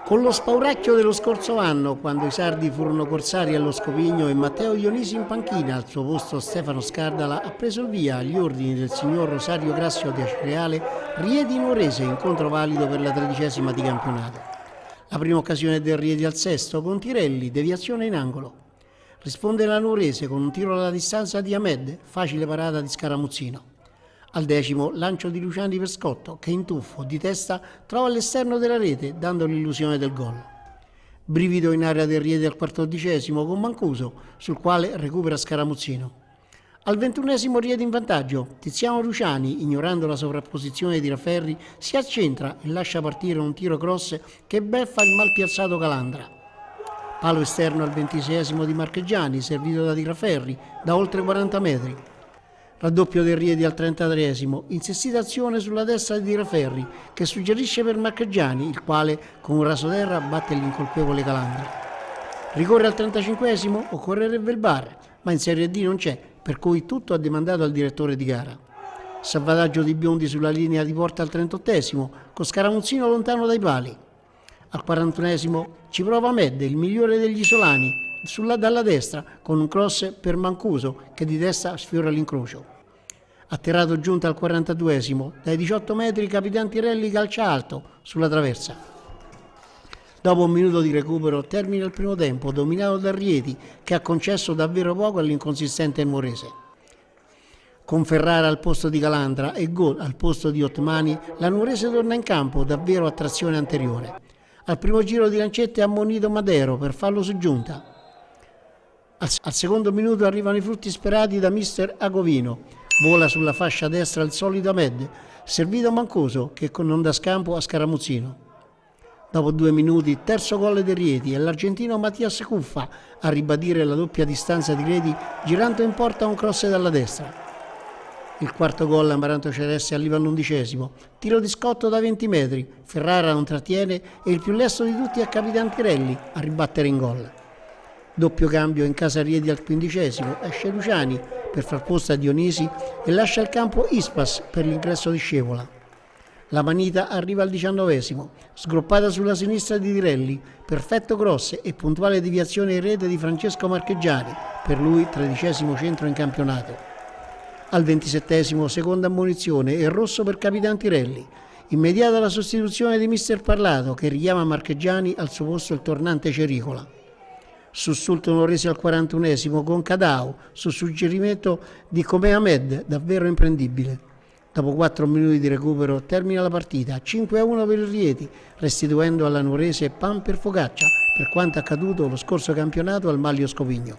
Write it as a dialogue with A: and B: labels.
A: Con lo spauracchio dello scorso anno, quando i sardi furono corsari allo Scopigno e Matteo Ionisi in panchina, al suo posto Stefano Scardala ha preso il via agli ordini del signor Rosario Grassio di Acireale, Rieti Nuorese, incontro valido per la 13ª di campionato. La prima occasione del Rieti al sesto con Tirelli, deviazione in angolo. Risponde la Nuorese con un tiro alla distanza di Ahmed, facile parata di Scaramuzzino. Al decimo, lancio di Luciani per Scotto, che in tuffo di testa trova all'esterno della rete, dando l'illusione del gol. Brivido in area del Rieti al 14° con Mancuso, sul quale recupera Scaramuzzino. Al 21° Rieti in vantaggio, Tiziano Luciani, ignorando la sovrapposizione di Rafferri, si accentra e lascia partire un tiro cross che beffa il mal piazzato Calandra. Palo esterno al 26° di Marchegiani, servito da Di Rafferri, da oltre 40 metri. Raddoppio del Rieti al 33°, insistita azione sulla destra di Di Rafferri, che suggerisce per Marchegiani, il quale con un rasoterra batte l'incolpevole Calandra. Rigore al 35°, occorrerebbe il VAR, ma in Serie D non c'è, per cui tutto è demandato al direttore di gara. Salvataggio di Biondi sulla linea di porta al 38°, con Scaramuzzino lontano dai pali. Al 41° ci prova Ahmed, il migliore degli isolani, dalla destra, con un cross per Mancuso, che di testa sfiora l'incrocio. Atterrato giunta al 42°, dai 18 metri Capitan Tirelli calcia alto sulla traversa. Dopo un minuto di recupero termina il primo tempo, dominato da Rieti, che ha concesso davvero poco all'inconsistente Nuorese. Con Ferrara al posto di Calandra e gol al posto di Otmani, la Nuorese torna in campo, davvero a trazione anteriore. Al primo giro di lancette ha ammonito Madero per fallo su giunta. Al secondo minuto arrivano i frutti sperati da mister Agovino. Vola sulla fascia destra il solito Ahmed, servito Mancuso, che non dà scampo a Scaramuzzino. Dopo 2 minuti, terzo gol dei Rieti e l'argentino Mattias Cuffa a ribadire la doppia distanza di Rieti, girando in porta un cross dalla destra. Il quarto gol Amaranto Ceresse arriva all'11°, tiro di Scotto da 20 metri, Ferrara non trattiene e il più lesto di tutti è Capitan Tirelli a ribattere in gol. Doppio cambio in casa Rieti al 15°, esce Luciani per far posto a Dionisi e lascia il campo Ispas per l'ingresso di Scevola. La Manita arriva al 19°, sgroppata sulla sinistra di Tirelli, perfetto cross e puntuale deviazione in rete di Francesco Marchegiani, per lui 13° centro in campionato. Al 27°, seconda ammonizione e rosso per Capitan Tirelli. Immediata la sostituzione di mister Parlato, che richiama Marchegiani al suo posto il tornante Cericola. Sussulto Nuorese al 41° con Cadao, su suggerimento di Comè Ahmed, davvero imprendibile. Dopo 4 minuti di recupero termina la partita, 5-1 per il Rieti, restituendo alla Nuorese pan per focaccia, per quanto accaduto lo scorso campionato al Maglio Scopigno.